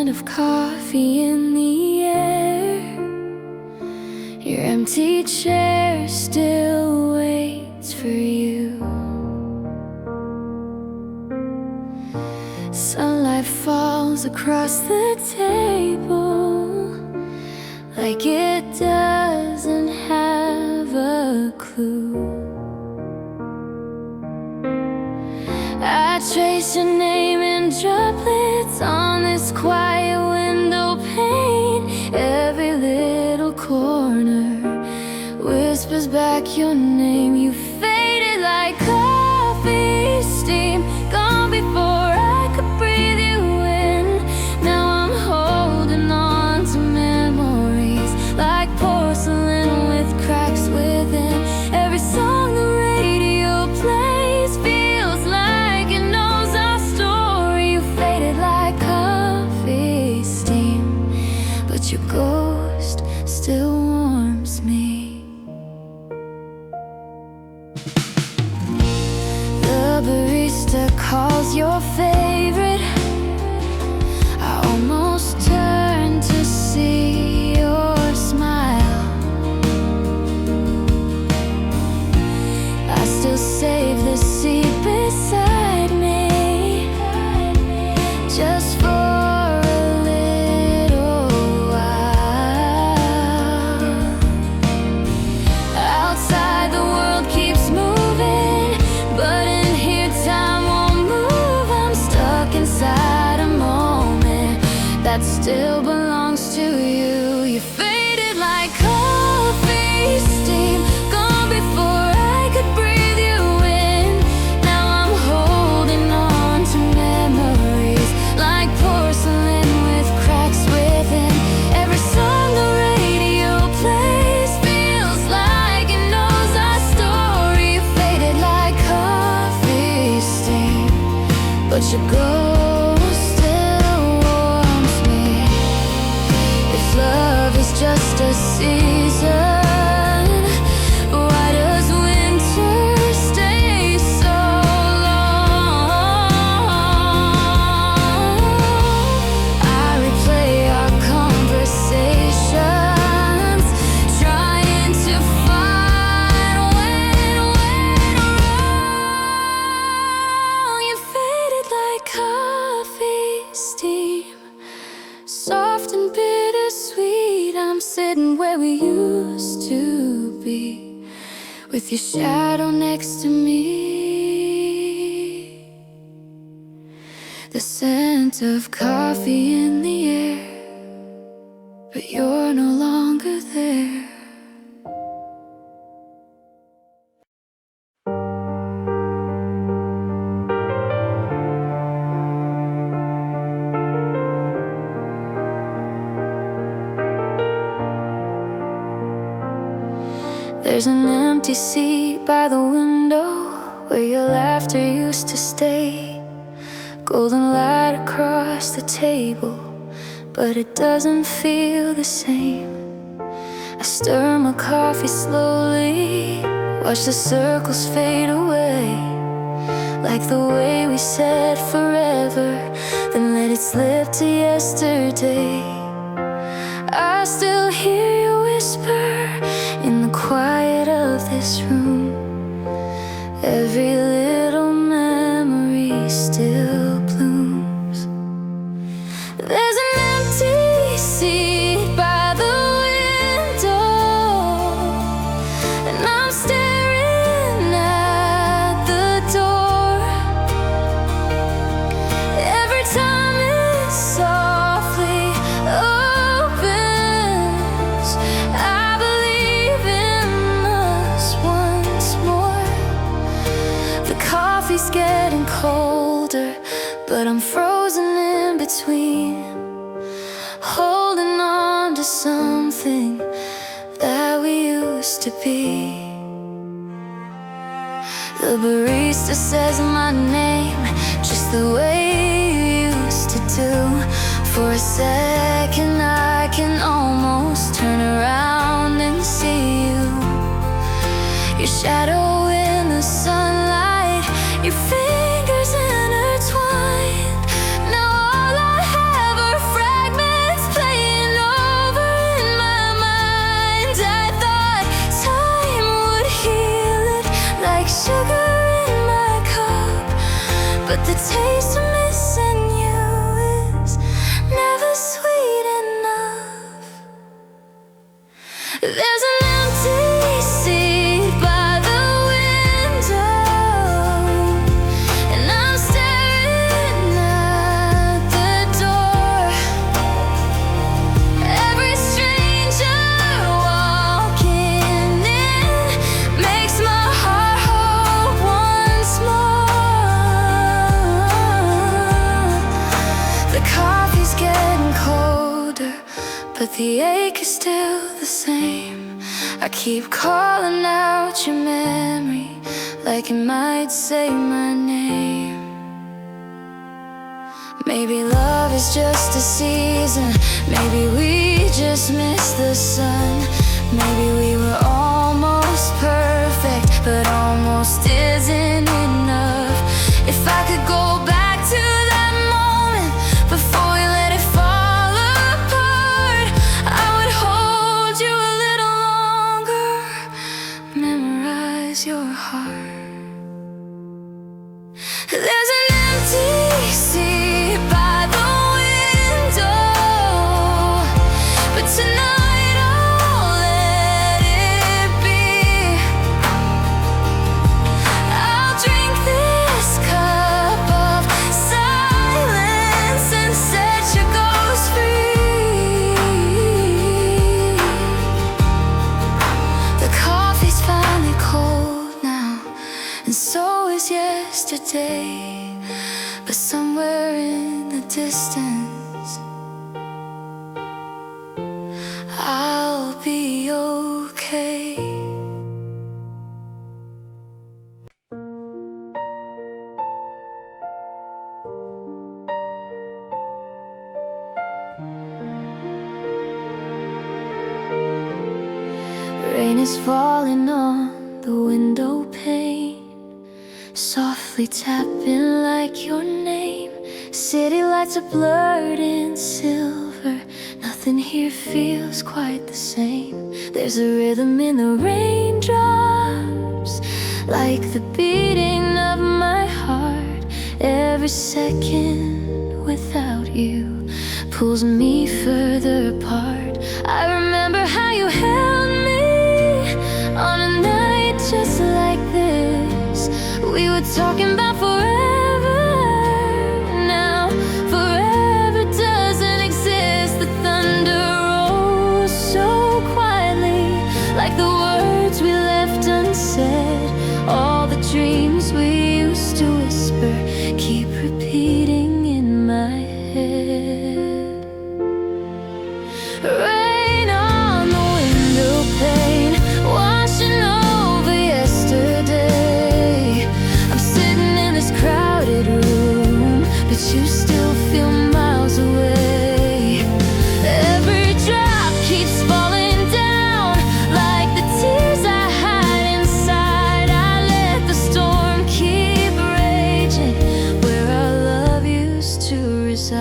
scent of coffee in the air. Your empty chair still waits for you. Sunlight falls across the table like it doesn't have a clue. I trace your name in droplets on this quiet window pane. Every little corner whispers back your name. You faded like coffee steam, gone before I could breathe you in. Now I'm holding on to memories like porcelain with cracks within. Every song the radio plays feels like it knows our story. You faded like coffee steam, but your ghost still warms me. The barista calls your favorite. I almost turn to see your smile. I still save the seat beside me just for a little while. Outside the world keeps moving, but in here time won't move. I'm stuck inside a moment that still belongs to you. You faded like coffee steam, gone before I could breathe you in. Now I'm holding on to memories like porcelain with cracks within. Every song the radio plays feels like it knows our story. You faded like coffee steam, but your ghost still warms me. If love is just a season, why does winter stay so long? I replay our conversations, trying to find when went wrong. You faded like coffee steam, soft and bittersweet. I'm sitting where we used to be, with your shadow next to me. The scent of coffee in the air, but you're no longer there. There's an empty seat by the window where your laughter used to stay. Golden light across the table, but it doesn't feel the same. I stir my coffee slowly, watch the circles fade away, like the way we said forever, then let it slip to yesterday. I still hear you whisper in the quiet of this room. Every little memory still blooms. There's an empty seat by the window, and I'm staring at the door. Every time it softly opens, I believe in us once more. The coffee's getting colder, but I'm frozen in between, holding on to something that we used to be. The barista says my name just the way you used to do. For a second I can almost turn around and see you. Your shadow in the sunlight, your fingers intertwined. Now all I have are fragments There's an empty seat by the window, and I'm staring at the door. Every stranger walking in makes my heart hope once more. The coffee's getting colder, but the ache is still the same. I keep calling out your memory like it might say my name. Maybe love is just a season. Maybe we just missed the sun. Maybe we were almost perfect, but almost isn't enough. If I could go back to that moment before we let it fall apart, I would hold you a little longer, memorize your heart. There's an empty seat by the window, but tonight I'll let it be. I'll drink this cup of silence and set your ghost free. The coffee's finally cold now, and so is yesterday. But somewhere in the distance, I'll be okay. Rain is falling on the window pane, softly tapping like your name. City lights are blurred in silver. Nothing here feels quite the same. There's a rhythm in the raindrops, like the beating of my heart. Every second without you pulls me further apart. I remember how you held me on a night just like this. We were talking about forever. Now forever doesn't exist. The thunder rolls so quietly, like the words we left unsaid. All the dreams we used to whisper keep repeating in my head. Rain on the window pane, washing over yesterday. I'm sitting in this crowded room, but you still feel miles away. Every drop keeps falling down, like the tears I had inside. I let the storm keep raging where our love used to reside.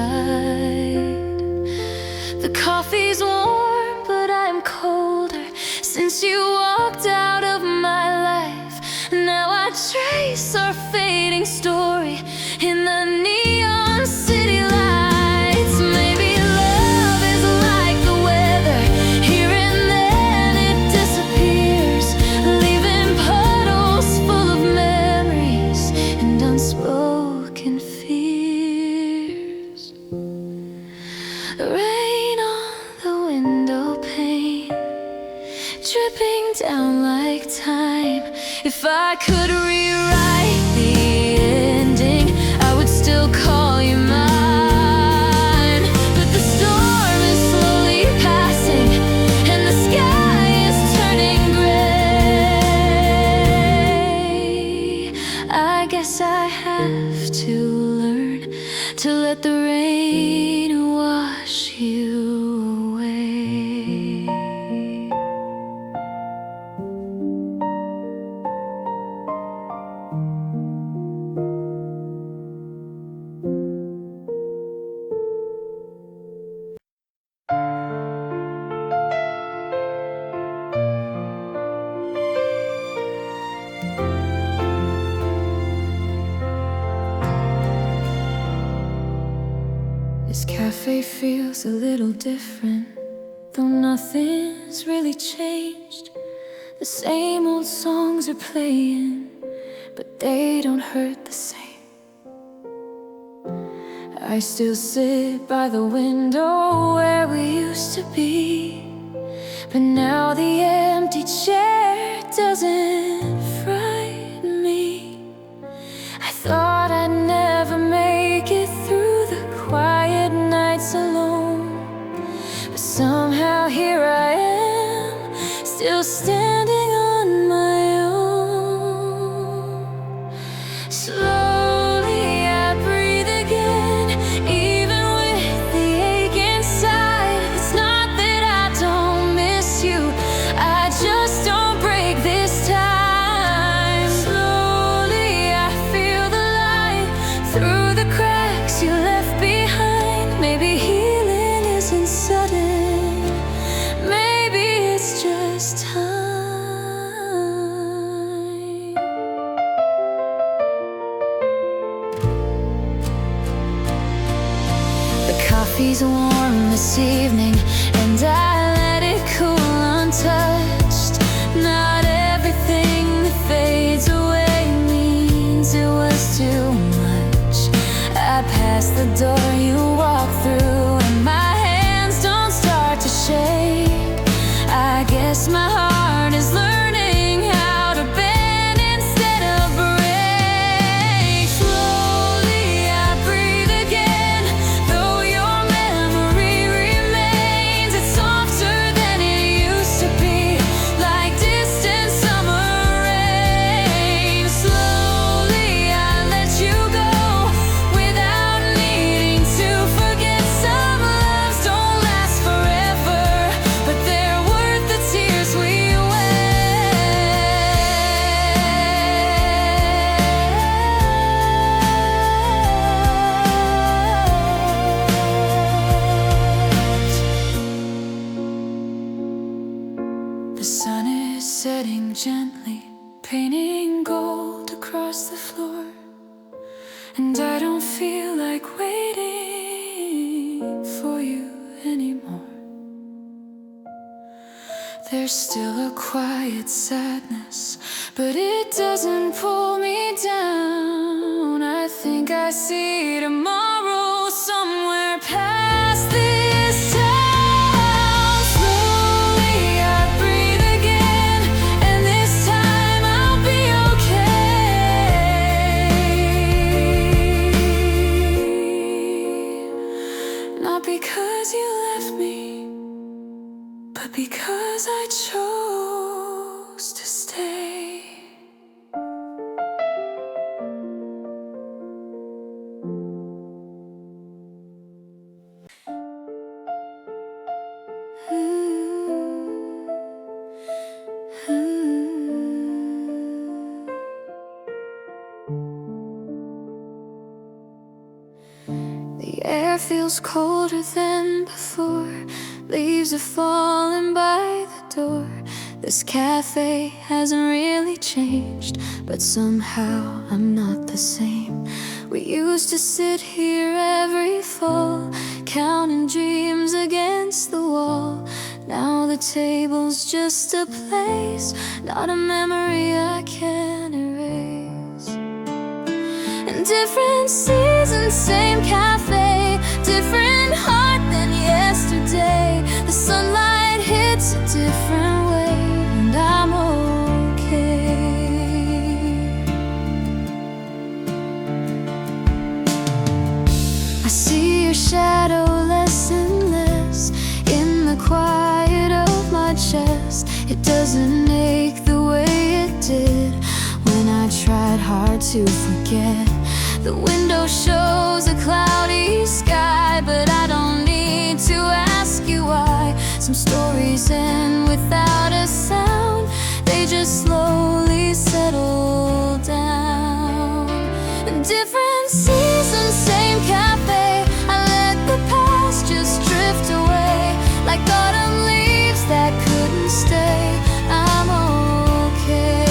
The coffee's warm, but I'm colder since you walked out of my life. Now I trace our fading story in the neon city lights. Maybe love is like the weather, here and then it disappears, leaving puddles full of memories and unspoken fears. Rain on the window pane, dripping down like time. If I could rewrite the ending, I would still call you mine. But the storm is slowly passing, and the sky is turning gray. I guess I have to learn to let the rain wash you away. This cafe feels a little different. though nothing's really changed. The same old songs are playing, but they don't hurt the same. I still sit by the window where we used to be, but now the empty chair doesn't frighten me. I thought I'd never make it through the quiet nights alone, but somehow here I am, still standing on my own. Slowly I breathe again, even with the ache inside. It's not that I don't miss you, I just don't break this time. Slowly I feel the light through the cracks you left behind. Maybe healing isn't sudden, maybe it's just time. The coffee's warm this evening, and I let it cool untouched. Not everything that fades away means it was too much. I pass the door you walk through, and my hands don't start to shake. I guess my heart is learning how to bend instead of break. Slowly I breathe again, though your memory remains. It's softer than it used to be, like distant summer rain. Slowly I let you go without needing to forget. Some loves don't last forever, but they're worth the tears we wept. The sun is setting gently, painting gold across the floor, and I don't feel like waiting for you anymore. There's still a quiet sadness, but it doesn't pull me down. I think I see tomorrow somewhere past this town. Slowly I breathe again, and this time I'll be okay. Not because you left me, but because I chose to stay. The air feels colder than before. Leaves are falling by the door. This cafe hasn't really changed, but somehow I'm not the same. We used to sit here every fall, counting dreams against the wall. Now the table's just a place, not a memory I can erase. And different seasons, same cafe, different heart than yesterday. The sunlight hits a different way, and I'm okay. I see your shadow less and less in the quiet of my chest. It doesn't ache the way it did when I tried hard to forget. The window shows a cloudy sky, but I don't need to ask you why. Some stories end without a sound, they just slowly settle down. And different seasons, same cafe, I let the past just drift away, like autumn leaves that couldn't stay. I'm okay.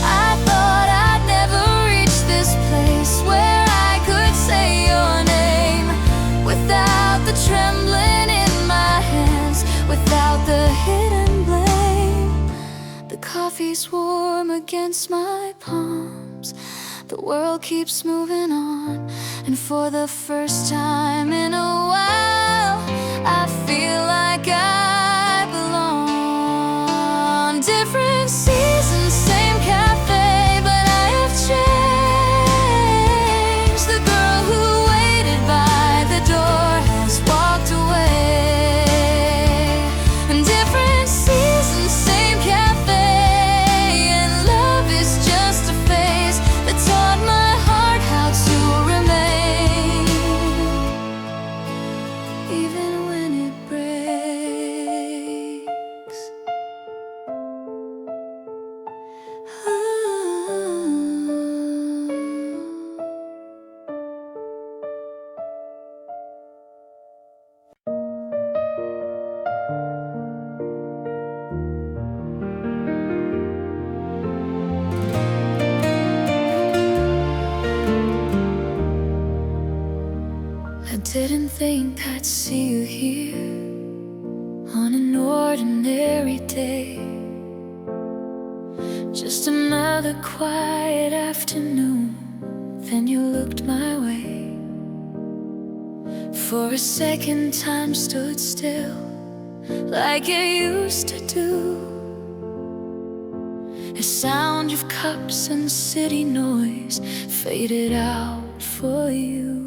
I thought I'd never reach this place where I could say your name without the trembling coffee's warm against my palms. The world keeps moving on, and for the first time in a while, I feel like I belong. Different seasons, same cafe, but I have changed. The girl who waited by the door has walked away. And different seasons, same cafe, and love is just a phase that taught my heart how to remain, even when it breaks. I didn't think I'd see you here on an ordinary day. Just another quiet afternoon. Then you looked my way. For a second, time stood still, like it used to do. The sound of cups and city noise faded out for you.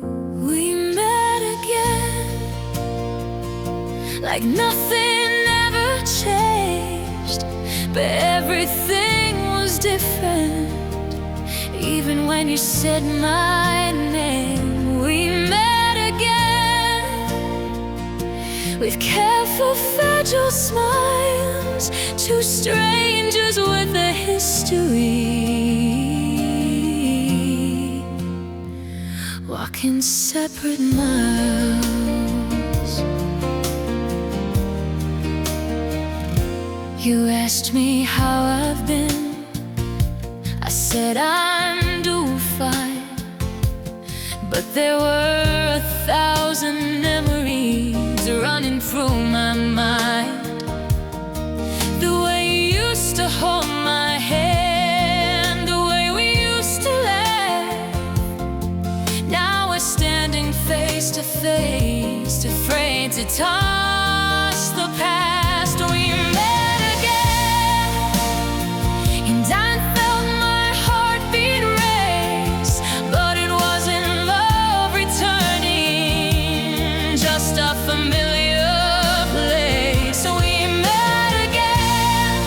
We met again, like nothing ever changed, but everything was different. Even when you said my name, we met again, with careful, fragile smiles, two strangers with a history, walking separate miles. You asked me how I've been. I said I'm doing fine, but there were 1,000 memories running through my mind. The way you used to hold my hand, the way we used to laugh. Now we're standing face to face, afraid to toss the past. We met again, and I felt my heartbeat race, but it wasn't love returning, just a familiar place. We met again,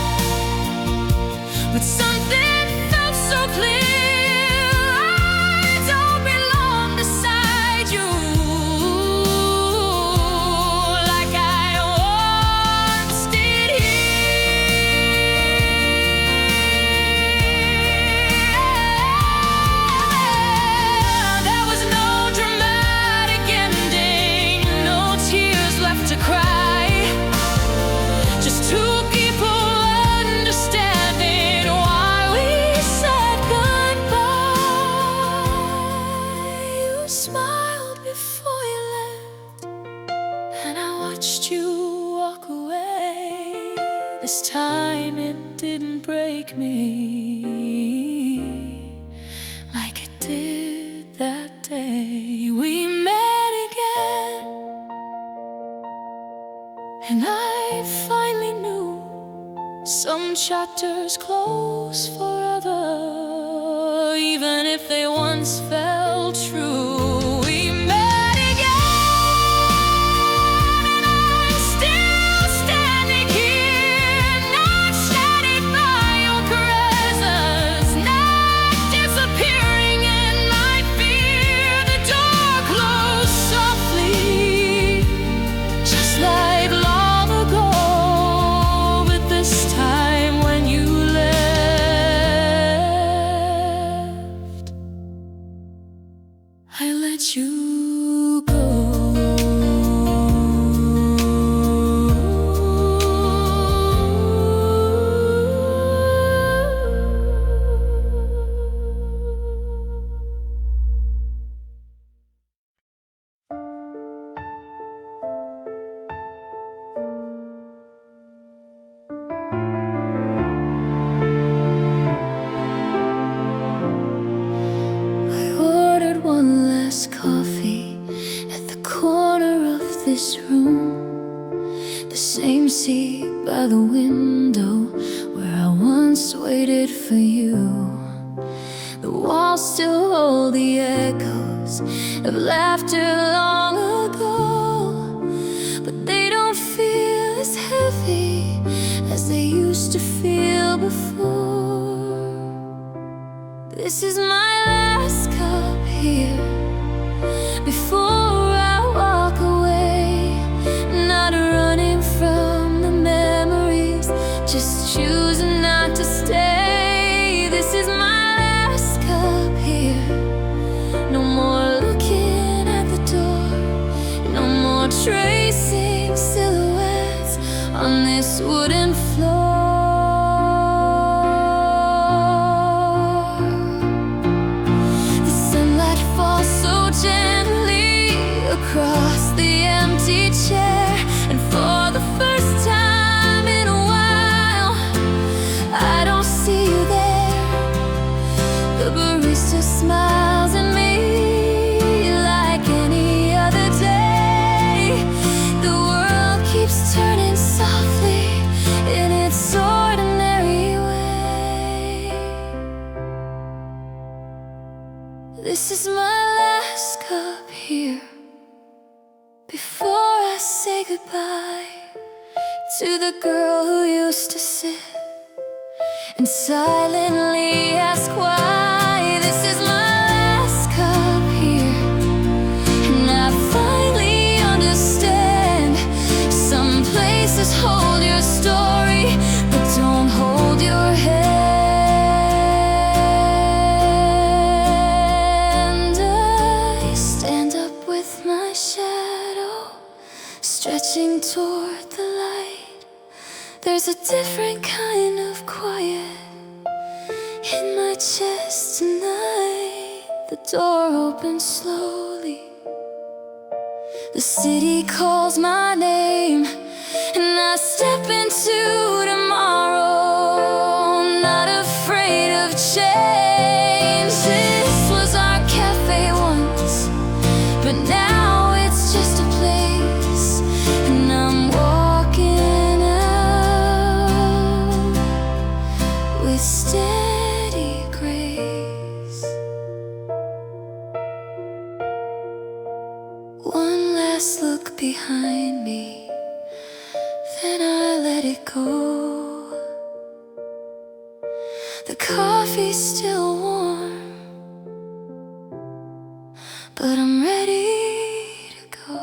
but something felt so clear. I don't belong beside you, like I once did here. There was no dramatic ending, no tears left to cry, just two people understanding why we said goodbye. You smiled before you left, and I watched you walk away. This time it didn't break me like it did that day. We met again, and I finally knew some chapters close forever, even if they once felt true. We met again, and I'm still standing here, not shattered by your presence, not disappearing in my fear. The door closed softly, just like long ago, but this time when you left, I this room, the same seat by the window where I once waited for you. The walls still hold the echoes of laughter long ago, but they don't feel as heavy as they used to feel before. This is my last cup here before I walk away, not running from the memories, just choosing not to stay. This is my last cup here, no more looking at the door, no more tracing silhouettes on this wooden floor. The sunlight falls so gently across the empty chair, and for the first time in a while I don't see you there. The barista smiles at me like any other day. The world keeps turning softly in its ordinary way. This is my last cup here before I say goodbye to the girl who used to sit and silently ask why. This is my last cup here, and I finally understand. Some places hold your story, but don't hold your hand. I stand up with my shadow stretching toward the light. There's a different kind of quiet in my chest tonight. The door opens slowly, the city calls my name, and I step into tomorrow, not afraid of change. This was our cafe once, but now it's just a place, and I'm walking out with steady grace. One last look behind me, then I let it go. The coffee's still warm, but I'm ready to go.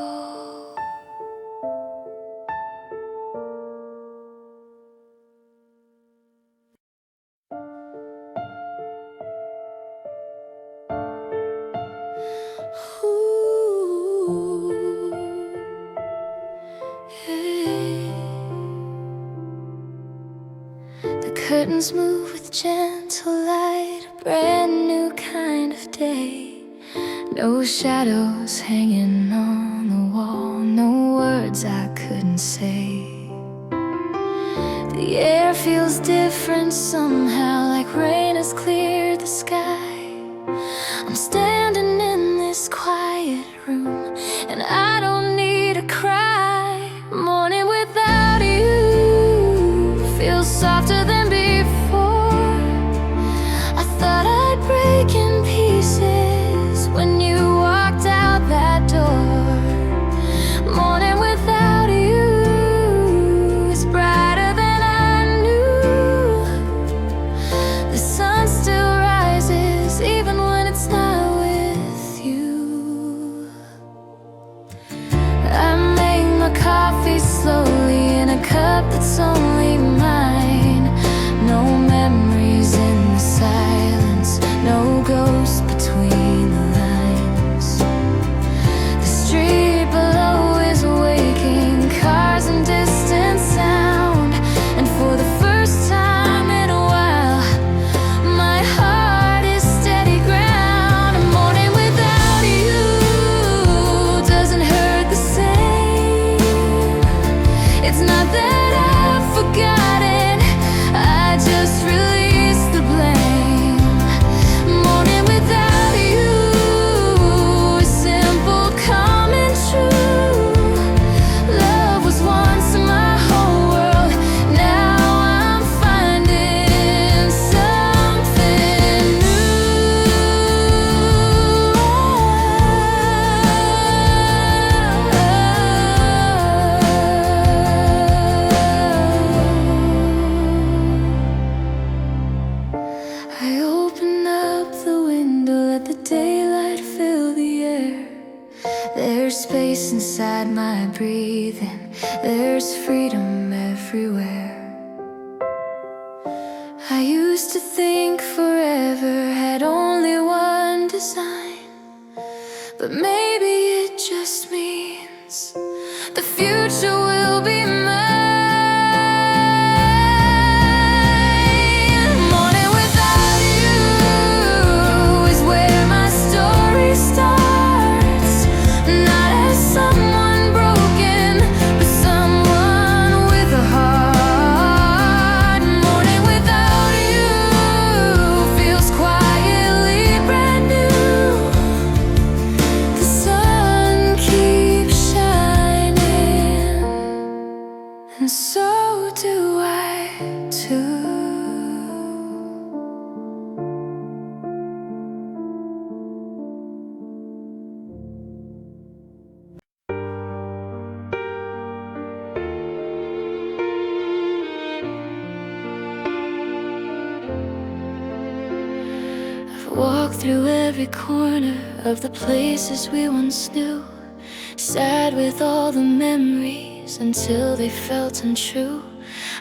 Ooh, hey. The curtains move with gentle light, a brand new kind of day. No shadows hanging on the wall, no words I couldn't say. The air feels different somehow, like rain has cleared the sky. I'm standing in this quiet room, and I don't need to cry. Morning without you feels softer than before. I thought I'd break in pieces when you walked out that door. Morning without you is brighter than I knew. The sun still rises even when it's not with you. I make my coffee slowly in a cup that's only mine. No memories in the silence, no ghost between the lines. The street below is waking, cars and distant sound, and for the first time in a while my heart is steady ground. A morning without you doesn't hurt the same. It's not that I forgot space inside my breathing. There's freedom everywhere. I used to think forever had only one design, but maybe it just means the future will be mine. Morning without you is where my story starts. Not as someone broken, but someone with a heart. Morning without you feels quietly brand new. The sun keeps shining, and so do I too. I've walked through every corner of the places we once knew, sad with all the memories until they felt untrue.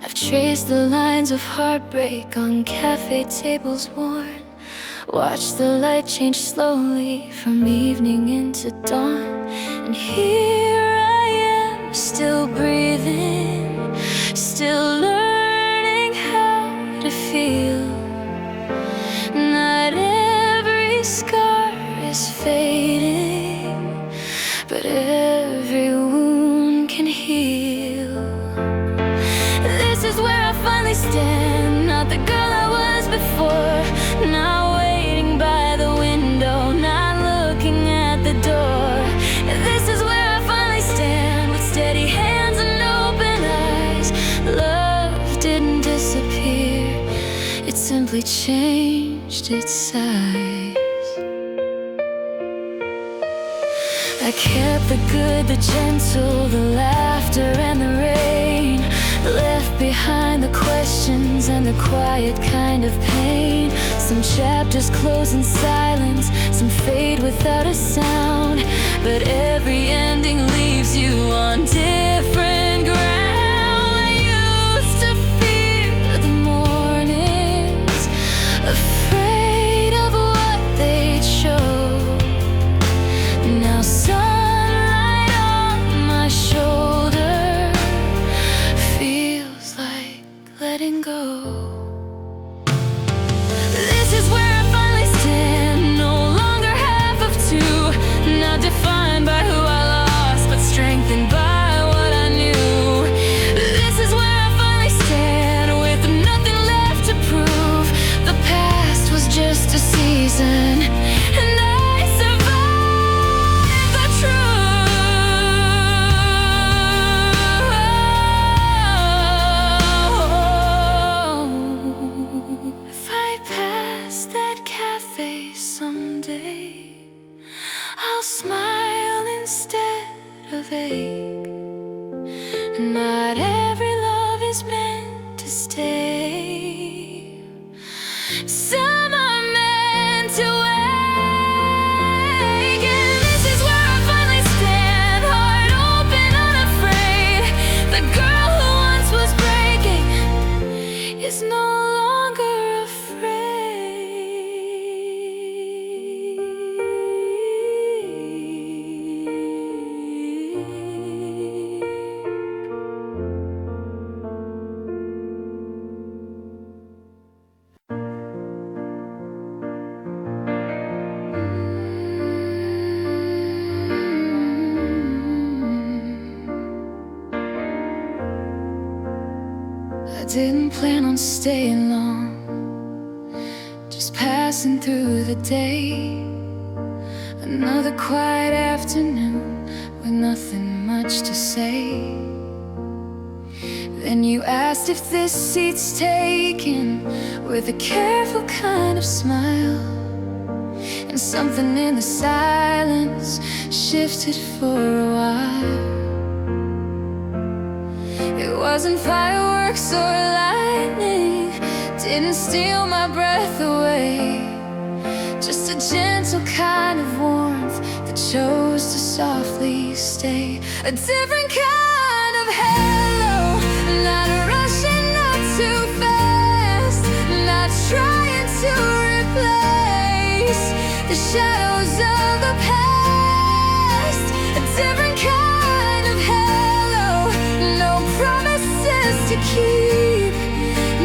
I've traced the lines of heartbreak on cafe tables worn, watched the light change slowly from evening into dawn. And here I am, still breathing, still learning how to feel. Not every scar is fading, but every wound can heal. This is where I finally stand, not the girl I was before. Not waiting by the window, not looking at the door. This is where I finally stand, with steady hands and open eyes. Love didn't disappear, it simply changed its size. I kept the good, the gentle, the laughter and the rain. Left behind the questions and the quiet kind of pain. Some chapters close in silence, some fade without a sound, but every ending leaves you on different ground. I used to fear the mornings, afraid of what they'd show. Now sunlight on my shoulder feels like letting go. This is where I finally stand, no longer half of two, not defined by who I lost, but strengthened by what I knew. This is where I finally stand, with nothing left to prove. The past was just a season, and I survived the truth. If I pass that cafe someday, I'll smile instead of ache. Not every love is meant to stay. Some are meant to wake. And this is where I finally stand, heart open, unafraid. The girl who once was breaking is no longer I didn't plan on staying long, just passing through the day. Another quiet afternoon with nothing much to say. Then you asked if this seat's taken, with a careful kind of smile. And something in the silence shifted for a while. It wasn't fireworks or lightning, didn't steal my breath away. Just a gentle kind of warmth that chose to softly stay. A different kind of hello, not rushing, not too fast, not trying to replace the shadows of the past. A different kind of hello, no promises to keep,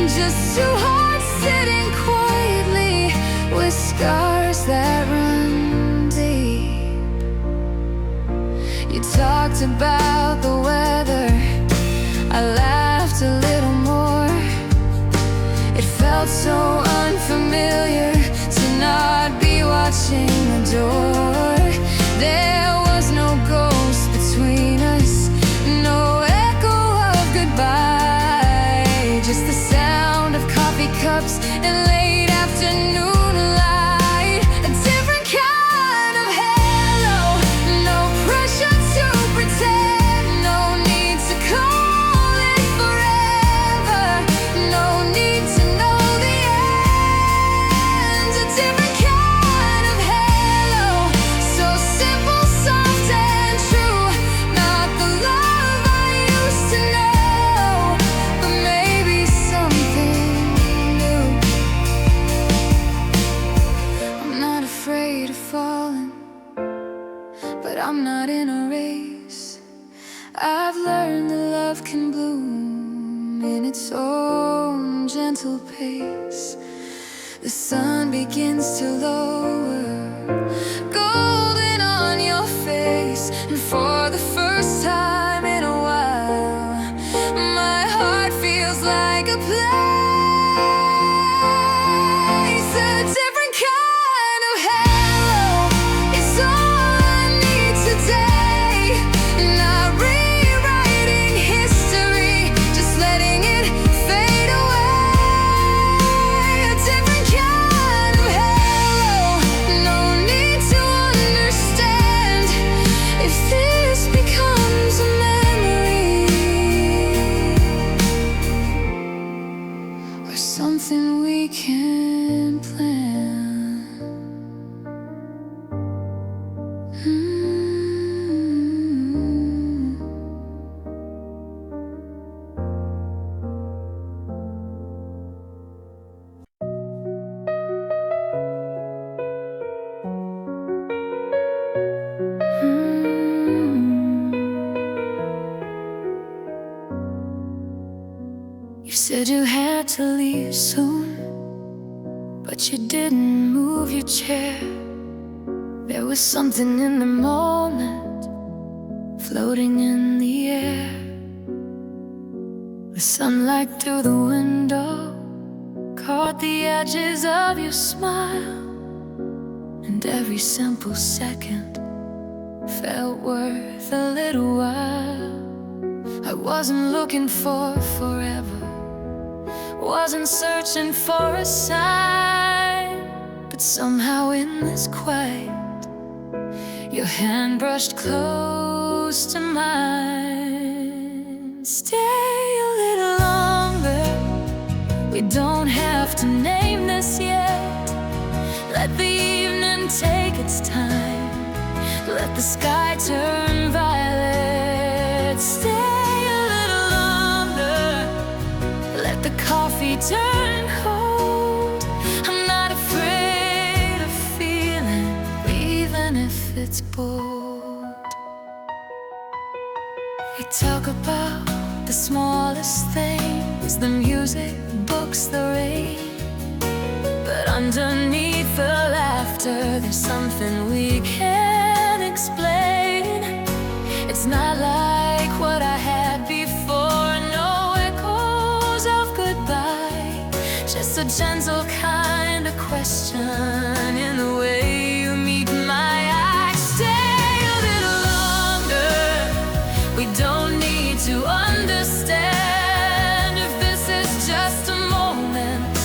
just two hearts sitting quietly with scars that run deep. You talked about the weather, I laughed a little more. It felt so unfamiliar to not be watching the door. There was no ghost between us, no echo of goodbye, just the sound of coffee cups and late afternoon light. A different kind of hello, no pressure to pretend, no need to call it forever, no need to know the end. A different kind of hello, so simple, soft and true, not the love I used to know, but maybe something new. I'm not afraid of falling, but I'm not in a race. I've learned that love can bloom in its own gentle pace. The sun begins to lower, golden on your face, and for the first time in a while, my heart feels like a place. A different kind of hello is all I need today. Not rewriting history, just letting it fade away. A different kind of hello, no need to understand if this becomes a memory or something we can plan. You said you had to leave soon, but you didn't move your chair. There was something in the moment, floating in the air. The sunlight through the window caught the edges of your smile, and every simple second felt worth a little while. I wasn't looking for forever, wasn't searching for a sign, but somehow in this quiet, your hand brushed close to mine. Stay a little longer, we don't have to name this yet. Let the evening take its time, let the sky turn violet. Stay a little longer, let the coffee turn cold. I'm not afraid of feeling, even if it's bold. We talk about the smallest things, the music, books, the rain, but underneath the laughter there's something we can't explain. It's not like what I had before, no echoes of goodbye, just a gentle kind of question in the way you meet my eyes. Stay a little longer, we don't need to understand if this is just a moment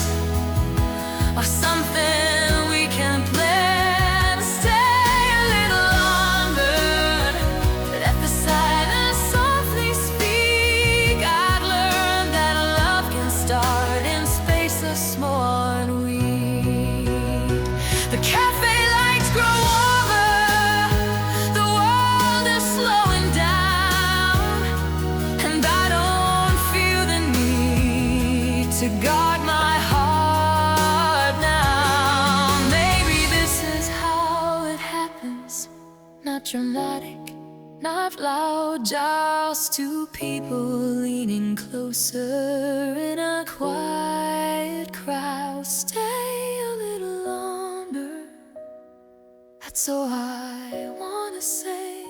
or something we can plan. Stay a little longer, let the silence softly speak. I've learned that love can start in spaces small and weak. The cafe lights grow over, the world is slow just two people leaning closer in a quiet crowd. Stay a little longer, that's all I wanna say.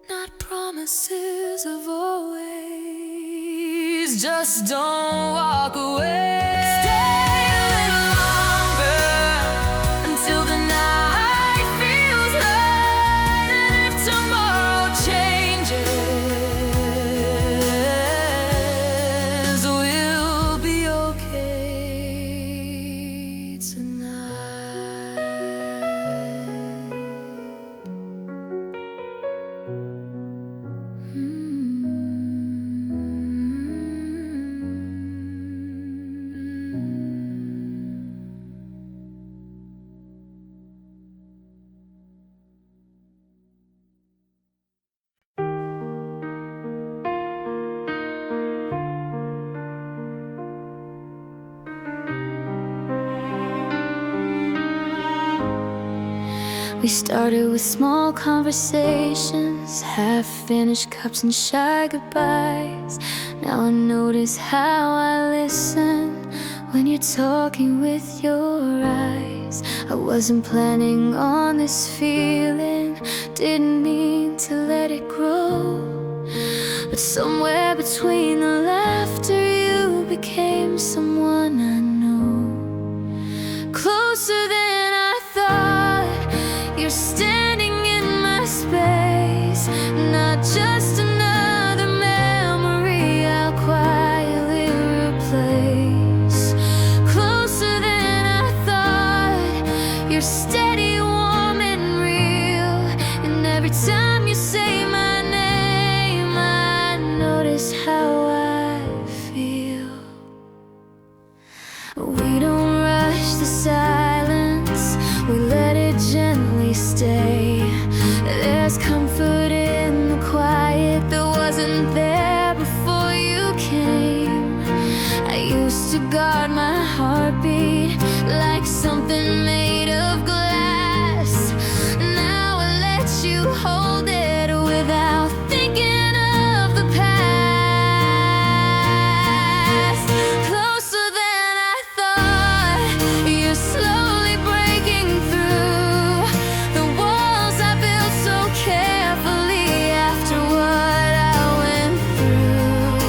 Not promises of always, just don't walk away. We started with small conversations, half-finished cups and shy goodbyes. Now I notice how I listen when you're talking with your eyes. I wasn't planning on this feeling, didn't mean to let it grow, but somewhere between the laughter you became someone I know. Closer than I thought, you're standing in my space, not just another memory I'll quietly replace. Closer than I thought, you're steady, warm and real, and every time you say my name I notice how I feel. We don't rush the silence, we let it gently stay. There's comfort in the quiet that wasn't there before you came. I used to guard my heartbeat like something made of glass. Now I let you hold it without thinking of the past. Closer than I thought, you're slowly breaking through the walls I built so carefully after what I went through.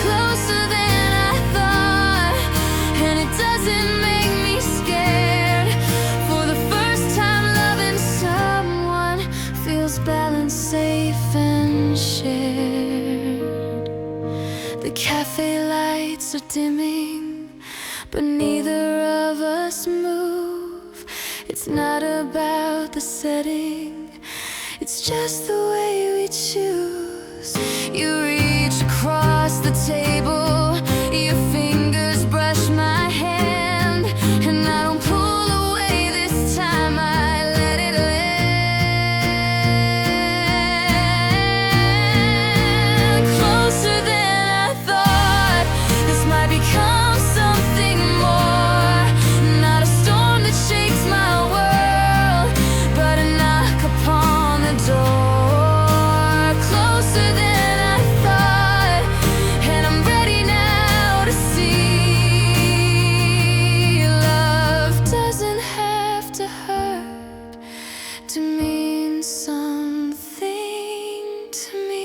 Closer than I thought, and it doesn't make me scared. For the first time loving someone feels balanced, safe and shared. The cafe lights are dimming, but neither of us move. It's not about the setting, it's just the way we choose. You reach across the table, your fingers brush my hand, and I don't pull away this time, I let it land. Closer than I thought, this might become something more. Not a storm that shakes my world, but a knock upon the door. Closer than I thought, and I'm ready now to see love doesn't have to hurt to mean something to me.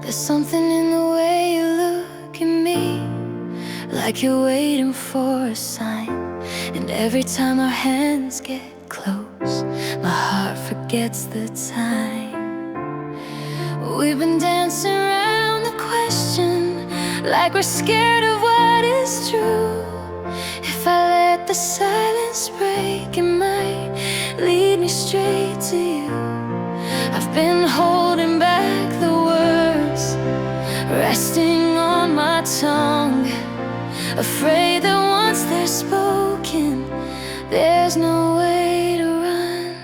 There's something in the way you look at me, like you're waiting for a sign. And every time our hands get close, my heart forgets the time. We've been dancing around the question, like we're scared of what is true. If I let the silence break, it might lead me straight to you. I've been holding back the words, resting buzzing on my tongue, afraid that once they're spoken, there's no way to run.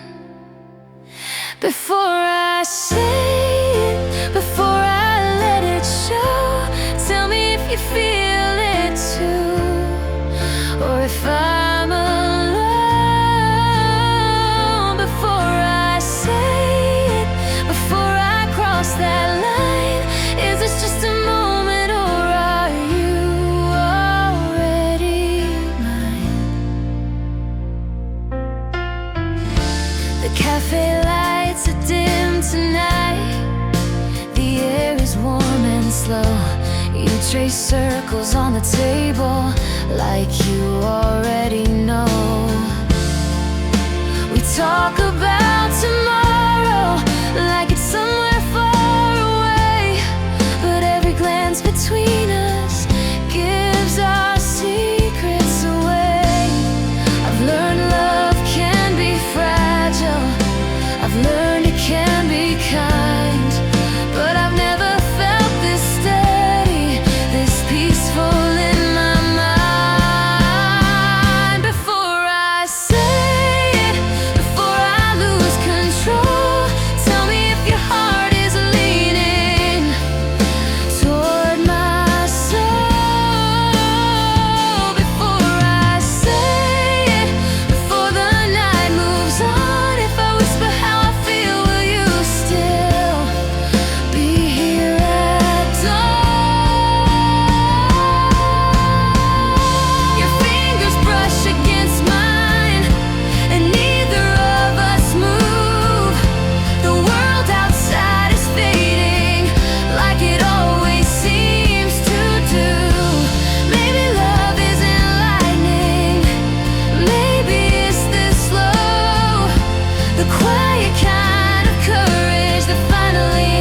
Before I say it, before I let it show, tell me if you feel it too, or if I'm alone. Before I say it, before I cross that line, is this just a moment, or are you already mine? The cafe lights are dim tonight, the air is warm and slow. You trace circles on the table like you already know. We talk about tomorrow like it's somewhere far away, but every glance between us gives our secrets away. I've learned love can be fragile, I've learned it can be kind, but I've never felt this steady, this peaceful in my mind. Before I say it, before I lose control, tell me if your heart is leaning toward my soul. Before I say it, before the night moves on, if I whisper how I feel, will you still be here at dawn? Your fingers brush against mine, and neither of us move. The world outside is fading like it always seems to do. Maybe love isn't lightning, maybe it's this slow, the quiet kind of courage that finally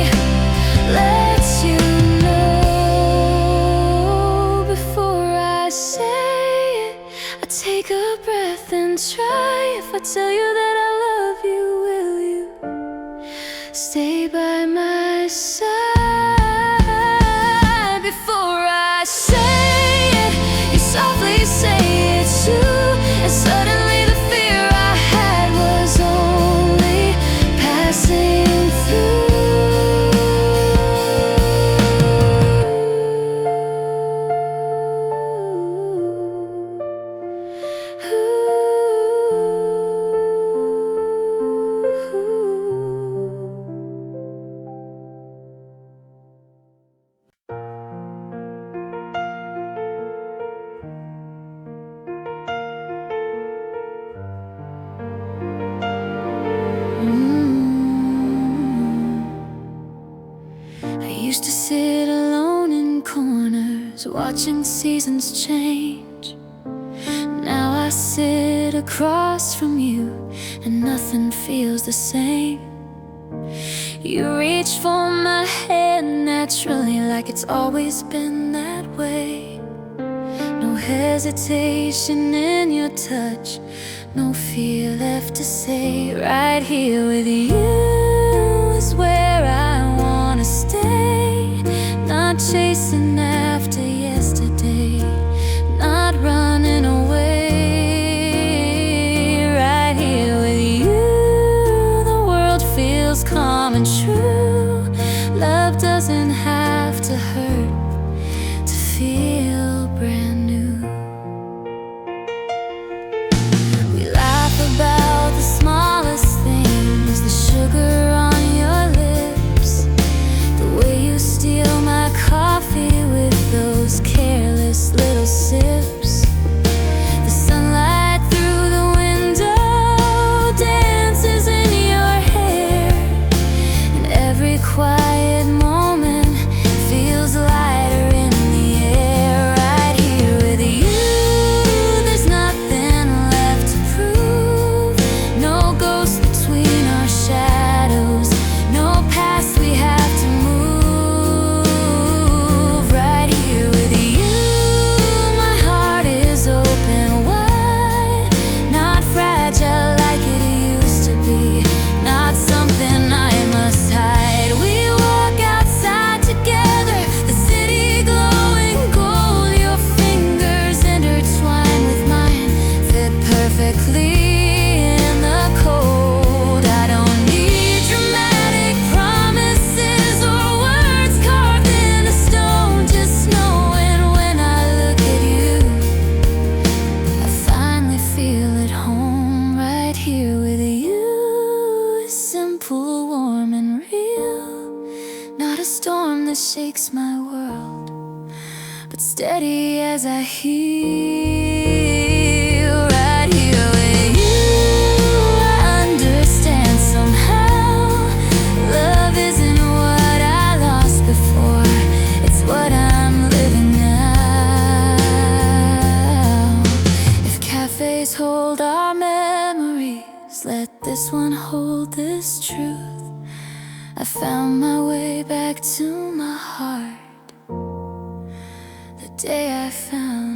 lets you know. Before I say it, I take a breath and try. If I tell you that I love you, will you stay by my side? Before I say it, you softly say it too, and suddenly the fear I had was only passing through. I used to sit alone in corners, watching seasons change. Now I sit across from you, and nothing feels the same. You reach for my hand naturally, like it's always been that way. No hesitation in your touch, no fear left to say. Right here with you is where I wanna stay. Not chasing after yesterday, not running away. Right here with you, the world feels calm and true. Love doesn't have to hurt to feel brand new. We laugh about the smallest things, the sugar on your lips, the way you steal my coffee with steady as I heal. Right here with you, I understand somehow. Love isn't what I lost before, it's what I'm living now. If cafes hold our memories, let this one hold this truth. I found my way back to my heart the day I found